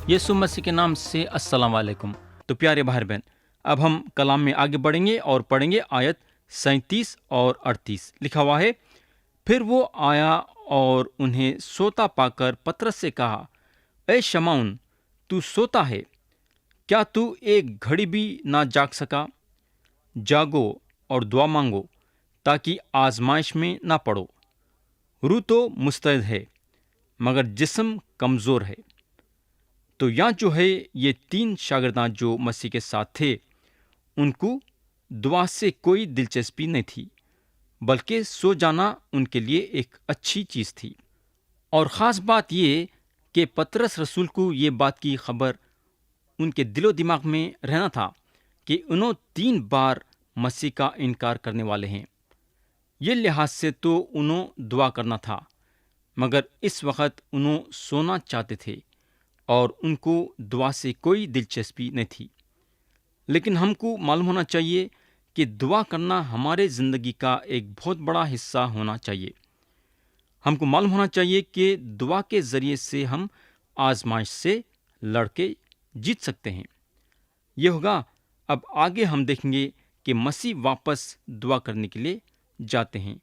یسوع مسیح کے نام سے السلام علیکم۔ تو پیارے بھائی بہن، اب ہم کلام میں آگے بڑھیں گے اور پڑھیں گے آیت 37 اور 38۔ لکھا ہوا ہے، پھر وہ آیا اور انہیں سوتا پا کر پترس سے کہا، اے شمعون، تو سوتا ہے، کیا تو ایک گھڑی بھی نہ جاگ سکا؟ جاگو اور دعا مانگو تاکہ آزمائش میں نہ پڑو۔ روح تو مستعد ہے مگر جسم کمزور ہے۔ تو یہاں جو ہے یہ تین شاگردان جو مسیح کے ساتھ تھے، ان کو دعا سے کوئی دلچسپی نہیں تھی، بلکہ سو جانا ان کے لیے ایک اچھی چیز تھی۔ اور خاص بات یہ کہ پترس رسول کو یہ بات کی خبر ان کے دل و دماغ میں رہنا تھا کہ انہوں 3 بار مسیح کا انکار کرنے والے ہیں۔ یہ لحاظ سے تو انہوں دعا کرنا تھا، مگر اس وقت انہوں سونا چاہتے تھے اور ان کو دعا سے کوئی دلچسپی نہیں تھی۔ لیکن ہم کو معلوم ہونا چاہیے کہ دعا کرنا ہمارے زندگی کا ایک بہت بڑا حصہ ہونا چاہیے۔ ہم کو معلوم ہونا چاہیے کہ دعا کے ذریعے سے ہم آزمائش سے لڑ کے جیت سکتے ہیں۔ یہ ہوگا اب آگے ہم دیکھیں گے کہ مسیح واپس دعا کرنے کے لیے جاتے ہیں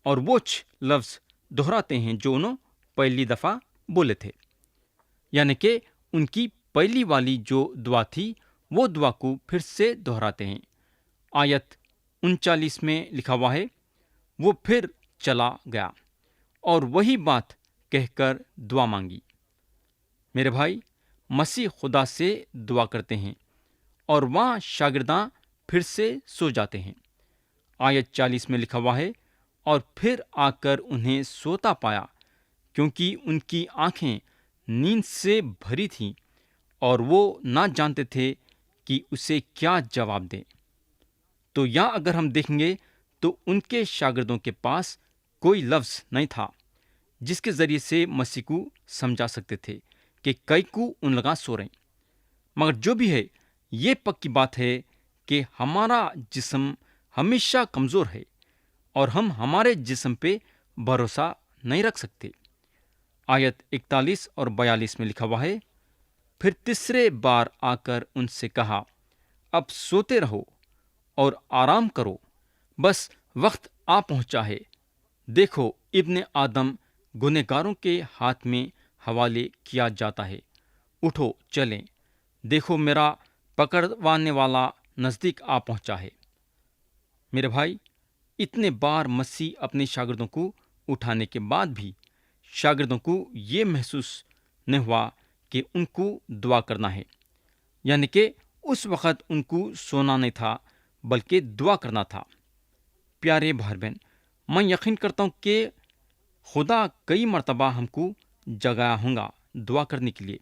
اور وہ لفظ دہراتے ہیں جو انہوں پہلی دفعہ بولے تھے، یعنی کہ ان کی پہلی والی جو دعا تھی وہ دعا کو پھر سے دہراتے ہیں۔ آیت 39 میں لکھا ہوا ہے، وہ پھر چلا گیا اور وہی بات کہہ کر دعا مانگی۔ میرے بھائی، مسیح خدا سے دعا کرتے ہیں اور وہاں شاگرداں پھر سے سو جاتے ہیں۔ آیت 40 میں لکھا ہوا ہے، اور پھر آ کر انہیں سوتا پایا، کیونکہ ان کی آنکھیں نیند سے بھری تھیں اور وہ نہ جانتے تھے کہ اسے کیا جواب دیں۔ تو یہاں اگر ہم دیکھیں گے تو ان کے شاگردوں کے پاس کوئی لفظ نہیں تھا جس کے ذریعے سے مسیح کو سمجھا سکتے تھے کہ کئی کو ان لگا سو رہے ہیں۔ مگر جو بھی ہے، یہ پکی بات ہے کہ ہمارا جسم ہمیشہ کمزور ہے اور ہم ہمارے جسم پہ بھروسہ نہیں رکھ سکتے۔ آیت 41 اور 42 میں لکھا ہوا ہے، پھر تیسرے بار آ کر ان سے کہا، اب سوتے رہو اور آرام کرو، بس وقت آ پہنچا ہے۔ دیکھو، ابن آدم گنہگاروں کے ہاتھ میں حوالے کیا جاتا ہے۔ اٹھو چلیں، دیکھو میرا پکڑوانے والا نزدیک آ پہنچا ہے۔ میرے بھائی، اتنے بار مسیح اپنے شاگردوں کو اٹھانے کے بعد بھی شاگردوں کو یہ محسوس نہیں ہوا کہ ان کو دعا کرنا ہے، یعنی کہ اس وقت ان کو سونا نہیں تھا بلکہ دعا کرنا تھا۔ پیارے بھائی بہن، میں یقین کرتا ہوں کہ خدا کئی مرتبہ ہم کو جگایا ہوں گا دعا کرنے کے لیے،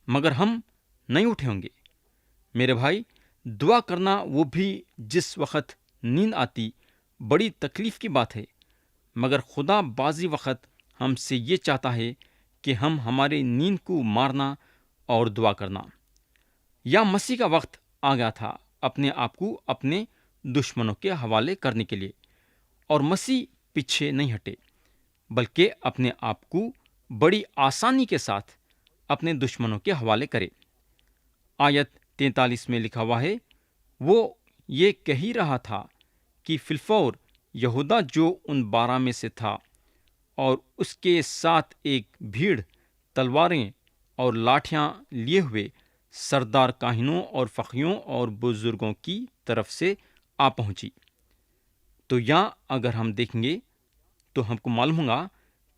مگر ہم نہیں اٹھے ہوں گے۔ میرے بھائی، دعا کرنا وہ بھی جس وقت نیند آتی بڑی تکلیف کی بات ہے، مگر خدا بعضی وقت ہم سے یہ چاہتا ہے کہ ہم ہمارے نیند کو مارنا اور دعا کرنا۔ یا مسیح کا وقت آ گیا تھا اپنے آپ کو اپنے دشمنوں کے حوالے کرنے کے لیے، اور مسیح پیچھے نہیں ہٹے بلکہ اپنے آپ کو بڑی آسانی کے ساتھ اپنے دشمنوں کے حوالے کرے۔ آیت 43 میں لکھا ہوا ہے، وہ یہ کہہ ہی رہا تھا کہ فی الفور یہودا جو ان 12 میں سے تھا اور اس کے ساتھ ایک بھیڑ تلواریں اور لاٹھیاں لیے ہوئے سردار کاہنوں اور فقیوں اور بزرگوں کی طرف سے آ پہنچی۔ تو یہاں اگر ہم دیکھیں گے تو ہم کو معلوم ہوگا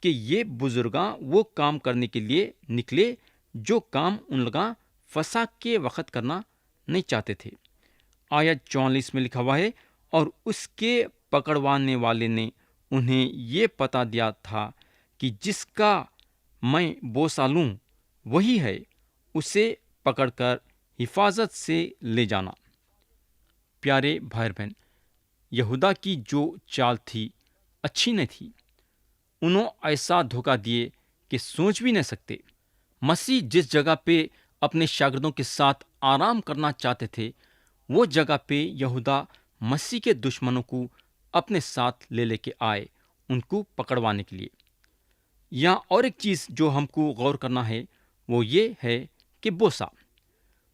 کہ یہ بزرگاں وہ کام کرنے کے لیے نکلے جو کام ان لوگاں فساد کے وقت کرنا نہیں چاہتے تھے۔ آیت 44 میں لکھا ہوا ہے، اور اس کے پکڑوانے والے نے انہیں یہ پتا دیا تھا کہ جس کا میں بوسہ لوں وہی ہے، اسے پکڑ کر حفاظت سے لے جانا۔ پیارے بھائی بہن، یہودا کی جو چال تھی اچھی نہیں تھی۔ انہوں ایسا دھوکہ دیے کہ سوچ بھی نہیں سکتے۔ مسیح جس جگہ پہ اپنے شاگردوں کے ساتھ آرام کرنا چاہتے تھے، وہ جگہ پہ یہودا مسیح کے دشمنوں کو اپنے ساتھ لے کے آئے، ان کو پکڑوانے کے لیے۔ یہاں اور ایک چیز جو ہم کو غور کرنا ہے وہ یہ ہے کہ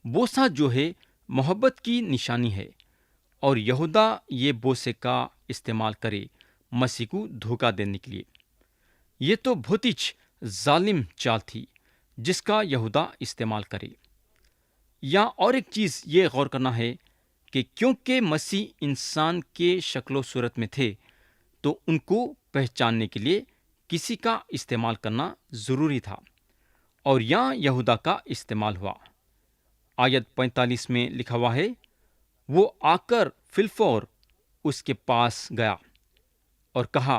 بوسہ جو ہے محبت کی نشانی ہے، اور یہودا یہ بوسے کا استعمال کرے مسیح کو دھوکہ دینے کے لیے۔ یہ تو بہت ہی ظالم چال تھی جس کا یہودا استعمال کرے۔ یا اور ایک چیز یہ غور کرنا ہے کہ کیونکہ مسیح انسان کے شکل و صورت میں تھے تو ان کو پہچاننے کے لیے کسی کا استعمال کرنا ضروری تھا، اور یہاں یہودا کا استعمال ہوا۔ آیت 45 میں لکھا ہوا ہے، وہ آ کر فی الفور اس کے پاس گیا اور کہا،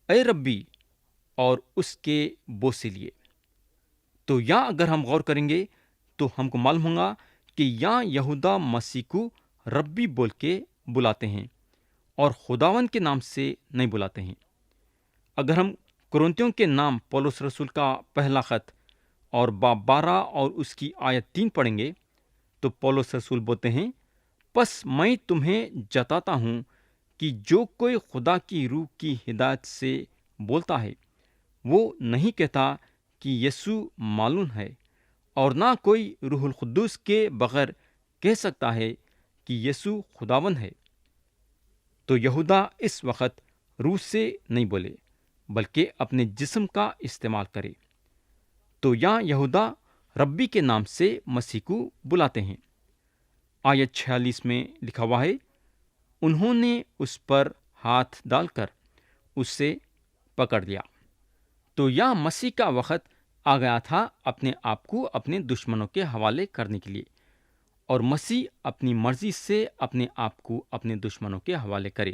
اے ربی، اور اس کے بوسے لیے۔ تو یہاں اگر ہم غور کریں گے تو ہم کو معلوم ہوگا کہ یہاں یہودا مسیح کو ربی بول کے بلاتے ہیں اور خداوند کے نام سے نہیں بلاتے ہیں۔ اگر ہم کرنتیوں کے نام پولس رسول کا پہلا خط اور باب 12 اور اس کی آیت 3 پڑھیں گے تو پولس رسول بولتے ہیں، پس میں تمہیں جتاتا ہوں کہ جو کوئی خدا کی روح کی ہدایت سے بولتا ہے وہ نہیں کہتا کہ یسوع معلوم ہے، اور نہ کوئی روح القدس کے بغیر کہہ سکتا ہے کہ یسوع خداوند ہے۔ تو یہودا اس وقت روح سے نہیں بولے بلکہ اپنے جسم کا استعمال کرے۔ تو یہاں یہودا ربی کے نام سے مسیح کو بلاتے ہیں۔ آیت 46 میں لکھا ہوا ہے، انہوں نے اس پر ہاتھ ڈال کر اسے پکڑ لیا۔ تو یہاں مسیح کا وقت آ گیا تھا اپنے آپ کو اپنے دشمنوں کے حوالے کرنے کے لیے، اور مسیح اپنی مرضی سے اپنے آپ کو اپنے دشمنوں کے حوالے کرے۔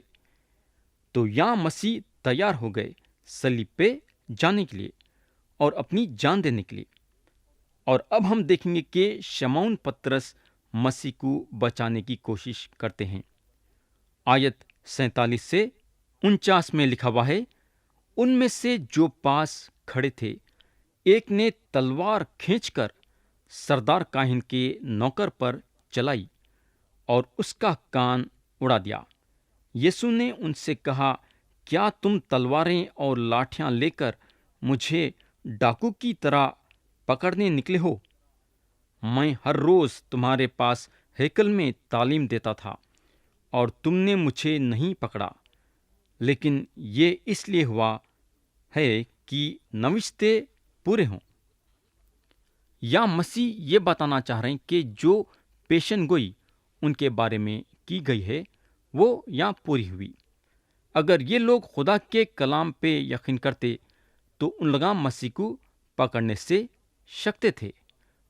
تو یہاں مسیح تیار ہو گئے صلیب پہ جانے کے لیے اور اپنی جان دینے کے لیے۔ اور اب ہم دیکھیں گے کہ شمعون پترس مسیح کو بچانے کی کوشش کرتے ہیں۔ آیت 47 سے 49 میں لکھا ہوا ہے، ان میں سے جو پاس کھڑے تھے ایک نے تلوار کھینچ کر سردار کاہن کے نوکر پر چلائی اور اس کا کان اڑا دیا۔ یسوع نے ان سے کہا، کیا تم تلواریں اور لاٹھیاں لے کر مجھے ڈاکو کی طرح پکڑنے نکلے ہو؟ میں ہر روز تمہارے پاس ہیکل میں تعلیم دیتا تھا اور تم نے مجھے نہیں پکڑا، لیکن یہ اس لیے ہوا ہے کہ نوشتے پورے ہوں۔ یا مسیح یہ بتانا چاہ رہے ہیں کہ جو پیشن گوئی ان کے بارے میں کی گئی ہے وہ یہاں پوری ہوئی۔ اگر یہ لوگ خدا کے کلام پہ یقین کرتے تو ان لوگاں مسیح کو پکڑنے سے شکتے تھے،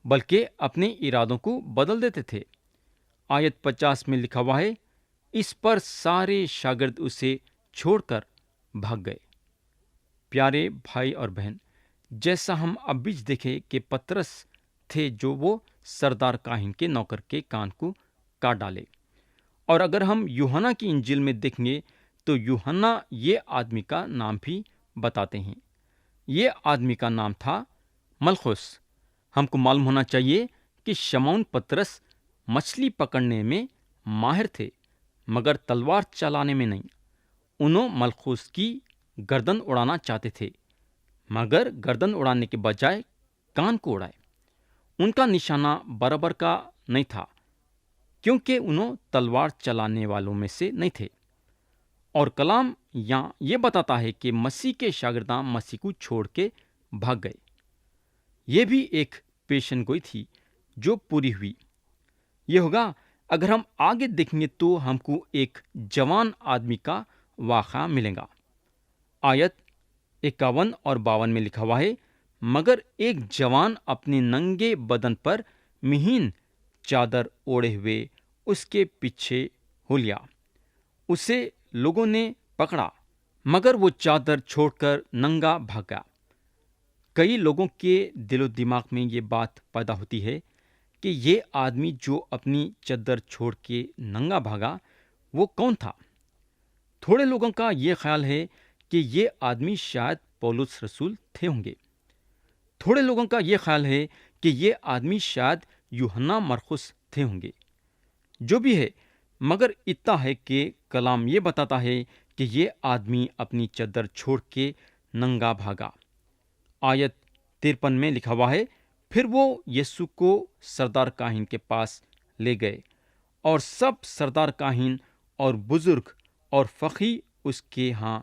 بلکہ اپنے ارادوں کو بدل دیتے تھے۔ آیت 50 میں لکھا ہوا ہے، اس پر سارے شاگرد اسے چھوڑ کر بھاگ گئے۔ پیارے بھائی اور بہن، جیسا ہم اب بھی دیکھے کہ پترس تھے جو وہ سردار کاہن کے نوکر کے کان کو کاٹ ڈالے۔ اور اگر ہم یوحنا کی انجیل میں دیکھیں گے تو یوحنا یہ آدمی کا نام بھی بتاتے ہیں۔ یہ آدمی کا نام تھا ملخوس۔ ہم کو معلوم ہونا چاہیے کہ شمعون پترس مچھلی پکڑنے میں ماہر تھے مگر تلوار چلانے میں نہیں۔ انہوں ملخوس کی گردن اڑانا چاہتے تھے مگر گردن اڑانے کے بجائے کان کو اڑائے۔ ان کا نشانہ برابر کا نہیں تھا کیونکہ انہوں تلوار چلانے والوں میں سے نہیں تھے۔ اور کلام یہاں یہ بتاتا ہے کہ مسیح کے شاگرداں مسیح کو چھوڑ کے بھاگ گئے۔ یہ بھی ایک پیشن گوئی تھی جو پوری ہوئی۔ یہ ہوگا اگر ہم آگے دیکھیں گے تو ہم کو ایک جوان آدمی کا واقعہ ملے گا۔ آیت 51 اور 52 میں لکھا ہوا ہے، مگر ایک جوان اپنے ننگے بدن پر مہین چادر اوڑے ہوئے اس کے پیچھے ہو لیا۔ اسے لوگوں نے پکڑا مگر وہ چادر چھوڑ کر ننگا بھاگا۔ کئی لوگوں کے دل و دماغ میں یہ بات پیدا ہوتی ہے کہ یہ آدمی جو اپنی چادر چھوڑ کے ننگا بھاگا وہ کون تھا؟ تھوڑے لوگوں کا یہ خیال ہے کہ یہ آدمی شاید پولس رسول تھے ہوں گے۔ تھوڑے لوگوں کا یہ خیال ہے کہ یہ آدمی شاید یوحنا مرقس تھے ہوں گے۔ جو بھی ہے، مگر اتنا ہے کہ کلام یہ بتاتا ہے کہ یہ آدمی اپنی چادر چھوڑ کے ننگا بھاگا۔ آیت 53 میں لکھا ہوا ہے، پھر وہ یسوع کو سردار کاہن کے پاس لے گئے اور سب سردار کاہن اور بزرگ اور فقی اس کے ہاں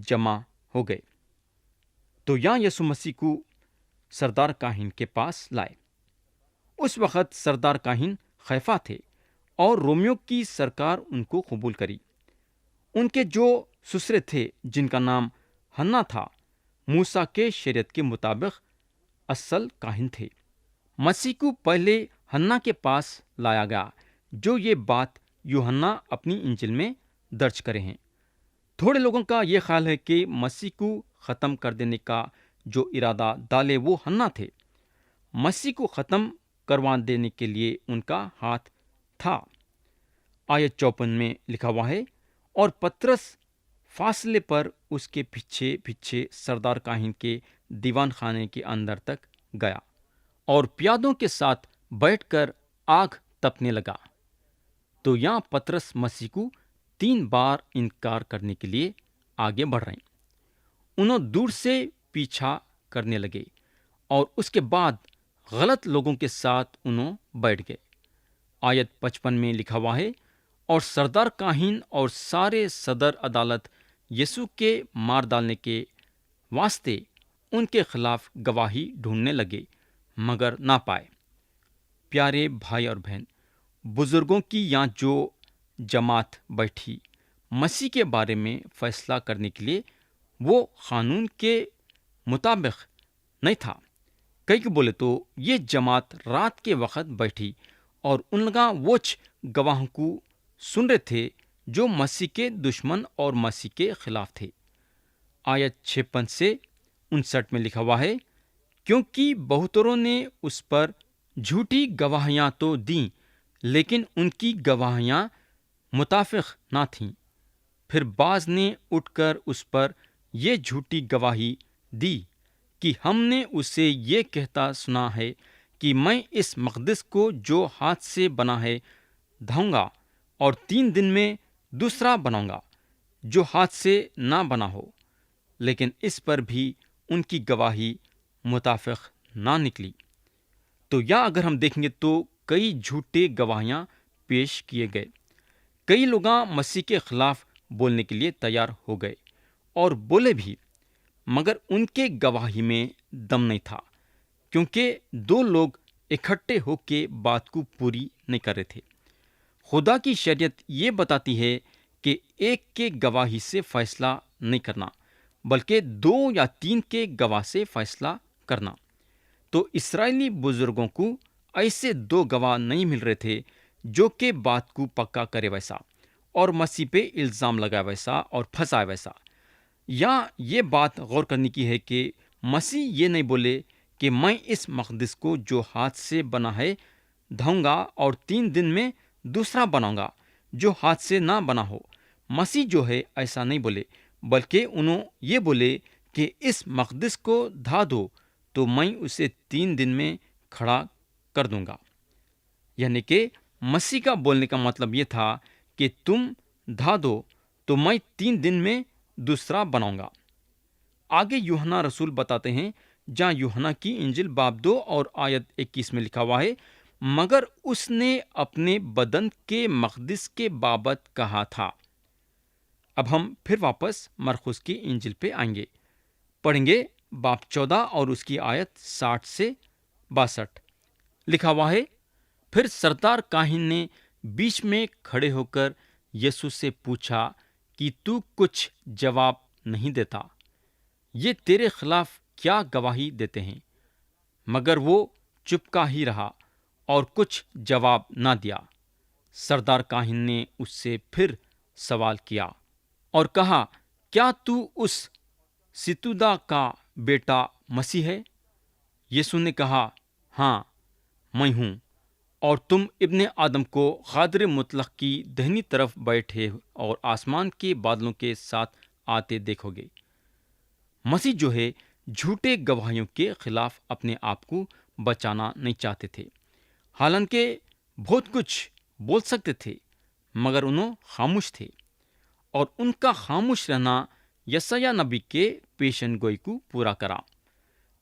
جمع ہو گئے۔ تو یہاں یسوع مسیح کو سردار کاہن کے پاس لائے۔ اس وقت سردار کاہن خیفہ تھے اور رومیوں کی سرکار ان کو قبول کری۔ ان کے جو سسرے تھے جن کا نام ہنا تھا، موسیٰ کے شریعت کے مطابق اصل کاہن تھے۔ مسیح کو پہلے ہنا کے پاس لایا گیا، جو یہ بات یوحنا اپنی انجیل میں درج کرے ہیں۔ تھوڑے لوگوں کا یہ خیال ہے کہ مسیح کو ختم کر دینے کا جو ارادہ ڈالے وہ ہنا تھے۔ مسیح کو ختم کروا دینے کے لیے ان کا ہاتھ تھا۔ آیت 54 میں لکھا ہوا ہے، اور پترس فاصلے پر اس کے پیچھے پیچھے سردار کاہن کے دیوان خانے کے اندر تک گیا اور پیادوں کے ساتھ بیٹھ کر آگ تپنے لگا۔ تو یہاں پترس مسیح کو 3 بار انکار کرنے کے لیے آگے بڑھ رہے ہیں۔ انہوں دور سے پیچھا کرنے لگے اور اس کے بعد غلط لوگوں کے ساتھ انہوں بیٹھ گئے۔ آیت 55 میں لکھا ہوا ہے، اور سردار کاہن اور سارے صدر عدالت یسوع کے مار ڈالنے کے واسطے ان کے خلاف گواہی ڈھونڈنے لگے مگر نہ پائے۔ پیارے بھائی اور بہن، بزرگوں کی یہاں جو جماعت بیٹھی مسیح کے بارے میں فیصلہ کرنے کے لیے، وہ قانون کے مطابق نہیں تھا۔ کئی کو بولے تو یہ جماعت رات کے وقت بیٹھی اور ان لگا وچ گواہوں کو سن رہے تھے جو مسیح کے دشمن اور مسیح کے خلاف تھے۔ آیت 56 سے 59 میں لکھا ہوا ہے، کیونکہ بہتروں نے اس پر جھوٹی گواہیاں تو دیں لیکن ان کی گواہیاں متفق نہ تھیں۔ پھر بعض نے اٹھ کر اس پر یہ جھوٹی گواہی دی کہ ہم نے اسے یہ کہتا سنا ہے کہ میں اس مقدس کو جو ہاتھ سے بنا ہے ڈھاؤں گا اور 3 دن میں دوسرا بناؤں گا جو ہاتھ سے نہ بنا ہو۔ لیکن اس پر بھی ان کی گواہی متفق نہ نکلی۔ تو یا اگر ہم دیکھیں گے تو کئی جھوٹے گواہیاں پیش کیے گئے۔ کئی لوگ مسیح کے خلاف بولنے کے لیے تیار ہو گئے اور بولے بھی، مگر ان کے گواہی میں دم نہیں تھا، کیونکہ 2 لوگ اکٹھے ہو کے بات کو پوری نہیں کر رہے تھے۔ خدا کی شریعت یہ بتاتی ہے کہ ایک کے گواہی سے فیصلہ نہیں کرنا، بلکہ 2 یا 3 کے گواہ سے فیصلہ کرنا۔ تو اسرائیلی بزرگوں کو ایسے 2 گواہ نہیں مل رہے تھے جو کہ بات کو پکا کرے ویسا اور مسیح پہ الزام لگائے ویسا اور پھنسائے ویسا۔ یا یہ بات غور کرنے کی ہے کہ مسیح یہ نہیں بولے کہ میں اس مقدس کو جو ہاتھ سے بنا ہے ڈھاؤں گا اور 3 دن میں دوسرا بناؤں گا جو ہاتھ سے نہ بنا ہو۔ مسیح جو ہے ایسا نہیں بولے، بلکہ انہوں یہ بولے کہ اس مقدس کو ڈھا دو تو میں اسے 3 دن میں کھڑا کر دوں گا۔ یعنی کہ مسیح کا بولنے کا مطلب یہ تھا کہ تم ڈھا دو تو میں 3 دن میں دوسرا بناؤں گا۔ آگے یوحنا رسول بتاتے ہیں، جہاں یوحنا کی انجیل باب 2 اور آیت 21 میں لکھا ہوا ہے، مگر اس نے اپنے بدن کے مقدس کے بابت کہا تھا۔ اب ہم پھر واپس مرقس کی انجیل پہ آئیں گے، پڑھیں گے باب 14 اور اس کی آیت 60 سے 62۔ لکھا ہوا ہے، پھر سردار کاہن نے بیچ میں کھڑے ہو کر یسوع سے پوچھا کہ تو کچھ جواب نہیں دیتا، یہ تیرے خلاف کیا گواہی دیتے ہیں؟ مگر وہ چپکا ہی رہا اور کچھ جواب نہ دیا۔ سردار کاہن نے اس سے پھر سوال کیا اور کہا، کیا تو اس ستودا کا بیٹا مسیح ہے؟ یسوع نے کہا، ہاں میں ہوں، اور تم ابن آدم کو قادر مطلق کی دہنی طرف بیٹھے اور آسمان کے بادلوں کے ساتھ آتے دیکھو گے۔ مسیح جو ہے جھوٹے گواہیوں کے خلاف اپنے آپ کو بچانا نہیں چاہتے تھے، حالانکہ بہت کچھ بول سکتے تھے، مگر انہوں خاموش تھے، اور ان کا خاموش رہنا یسایہ نبی کے پیشن گوئی کو پورا کرا۔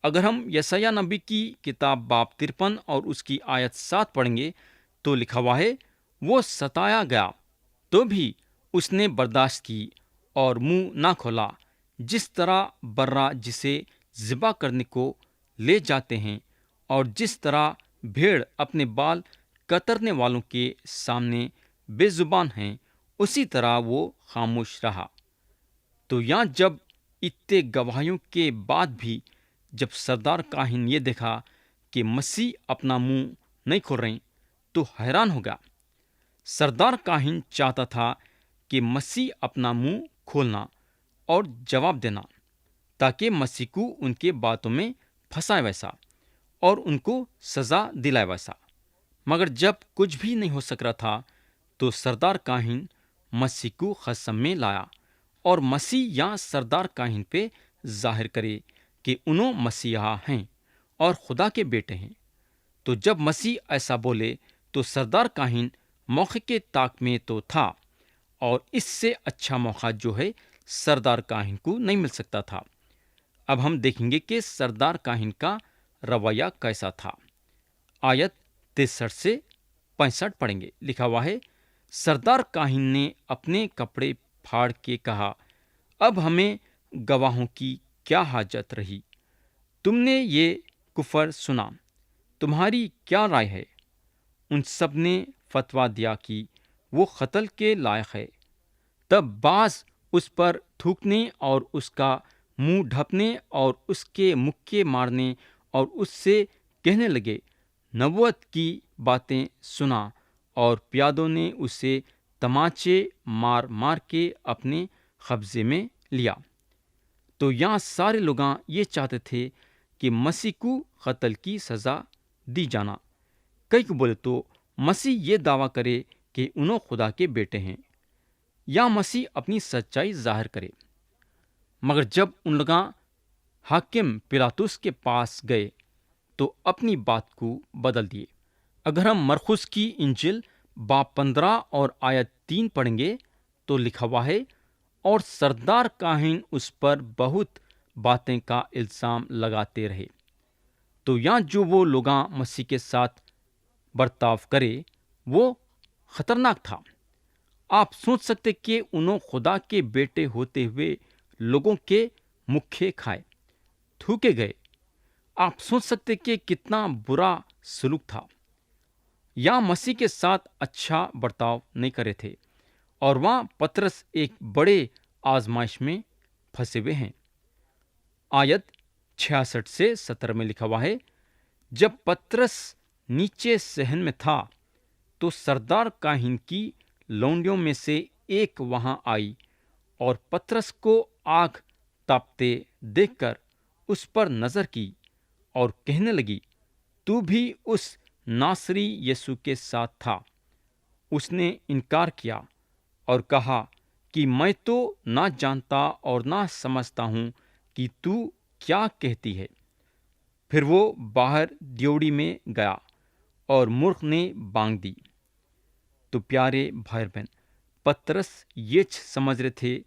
اگر ہم یسایہ نبی کی کتاب باب 53 اور اس کی آیت 7 پڑھیں گے تو لکھا ہوا ہے، وہ ستایا گیا تو بھی اس نے برداشت کی اور منہ نہ کھولا، جس طرح برا جسے ذبح کرنے کو لے جاتے ہیں اور جس طرح بھیڑ اپنے بال کترنے والوں کے سامنے بے زبان ہیں، اسی طرح وہ خاموش رہا۔ تو یہاں جب اتنے گواہیوں کے بعد بھی جب سردار کاہن یہ دیکھا کہ مسیح اپنا منہ نہیں کھول رہے تو حیران ہو گیا۔ سردار کاہن چاہتا تھا کہ مسیح اپنا منہ کھولنا اور جواب دینا، تاکہ مسیح کو ان کے باتوں میں پھنسائے ویسا اور ان کو سزا دلائے ویسا۔ مگر جب کچھ بھی نہیں ہو سک رہا تھا تو سردار کاہن مسیح کو خصم میں لایا اور مسیح یا سردار کاہن پہ ظاہر کرے کہ انہوں مسیحا ہیں اور خدا کے بیٹے ہیں۔ تو جب مسیح ایسا بولے تو سردار کاہن موقع کے طاق میں تو تھا، اور اس سے اچھا موقع جو ہے سردار کاہن کو نہیں مل سکتا تھا۔ اب ہم دیکھیں گے کہ سردار کاہن کا رویہ کیسا تھا۔ آیت 63 سے 65 پڑھیں گے، لکھا ہوا ہے، سردار کاہن نے اپنے کپڑے پھاڑ کے کہا، اب ہمیں گواہوں کی کیا حاجت رہی؟ تم نے یہ کفر سنا، تمہاری کیا رائے ہے؟ ان سب نے فتویٰ دیا کہ وہ قتل کے لائق ہے۔ تب بعض اس پر تھوکنے اور اس کا منہ ڈھپنے اور اس کے مکے مارنے اور اس سے کہنے لگے، نبوت کی باتیں سنا، اور پیادوں نے اسے تماچے مار مار کے اپنے قبضے میں لیا۔ تو یہاں سارے لوگاں یہ چاہتے تھے کہ مسیح کو قتل کی سزا دی جانا۔ کئی کو بولے تو مسیح یہ دعویٰ کرے کہ انہوں خدا کے بیٹے ہیں، یا مسیح اپنی سچائی ظاہر کرے۔ مگر جب ان لوگاں حاکم پیلاطس کے پاس گئے تو اپنی بات کو بدل دیے۔ اگر ہم مرقس کی انجیل باب 15 اور آیت 3 پڑھیں گے تو لکھا ہوا ہے، اور سردار کاہن اس پر بہت باتیں کا الزام لگاتے رہے۔ تو یہاں جو وہ لوگاں مسیح کے ساتھ برتاؤ کرے وہ خطرناک تھا۔ آپ سوچ سکتے کہ انہوں خدا کے بیٹے ہوتے ہوئے لوگوں کے مکھے کھائے، تھوکے گئے۔ آپ سوچ سکتے کہ کتنا برا سلوک تھا۔ یا مسیح کے ساتھ اچھا برتاؤ نہیں کرے تھے، اور وہاں پترس ایک بڑے آزمائش میں پھنسے ہوئے ہیں۔ آیت 66 سے 70 میں لکھا ہوا ہے، جب پترس نیچے صحن میں تھا تو سردار کاہن کی لونڈیوں میں سے ایک وہاں آئی اور پترس کو آگ تاپتے دیکھ کر اس پر نظر کی اور کہنے لگی، تو بھی اس ناصری یسوع کے ساتھ تھا۔ اس نے انکار کیا اور کہا کہ میں تو نہ جانتا اور نہ سمجھتا ہوں کہ تو کیا کہتی ہے۔ پھر وہ باہر ڈیوڑی میں گیا اور مرغ نے بانگ دی۔ تو پیارے بھائی بہن، پترس یہ سمجھ رہے تھے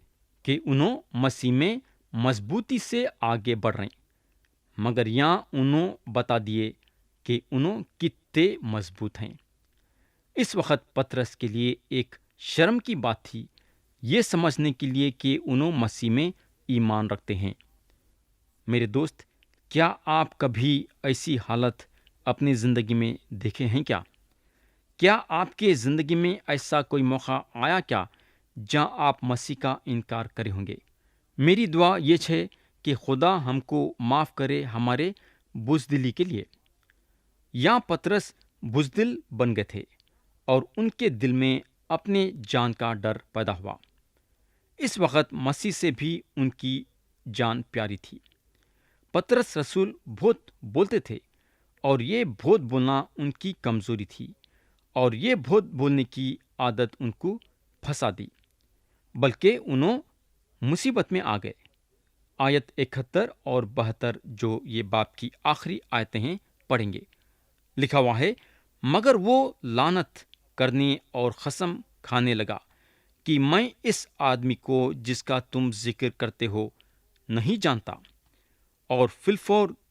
کہ انہوں مسیح میں مضبوطی سے آگے بڑھ رہے ہیں، مگر یہاں انہوں بتا دیے کہ انہوں کتنے مضبوط ہیں۔ اس وقت پترس کے لیے ایک شرم کی بات تھی یہ سمجھنے کے لیے کہ انہوں مسیح میں ایمان رکھتے ہیں۔ میرے دوست، کیا آپ کبھی ایسی حالت اپنی زندگی میں دیکھے ہیں کیا؟ کیا آپ کے زندگی میں ایسا کوئی موقع آیا کیا جہاں آپ مسیح کا انکار کرے ہوں گے؟ میری دعا یہ ہے کہ خدا ہم کو معاف کرے ہمارے بزدلی کے لیے۔ یہاں پترس بزدل بن گئے تھے اور ان کے دل میں اپنے جان کا ڈر پیدا ہوا۔ اس وقت مسیح سے بھی ان کی جان پیاری تھی۔ پترس رسول بہت بولتے تھے، اور یہ بہت بولنا ان کی کمزوری تھی، اور یہ بہت بولنے کی عادت ان کو پھنسا دی، بلکہ انہوں مصیبت میں آ گئے۔ آیت 71 اور 72 جو یہ باب کی آخری آیتیں ہیں پڑھیں گے، لکھا ہوا ہے، مگر وہ لعنت کرنے اور قسم کھانے لگا کہ میں اس آدمی کو جس کا تم ذکر کرتے ہو نہیں جانتا، اور فی الفور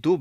2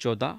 14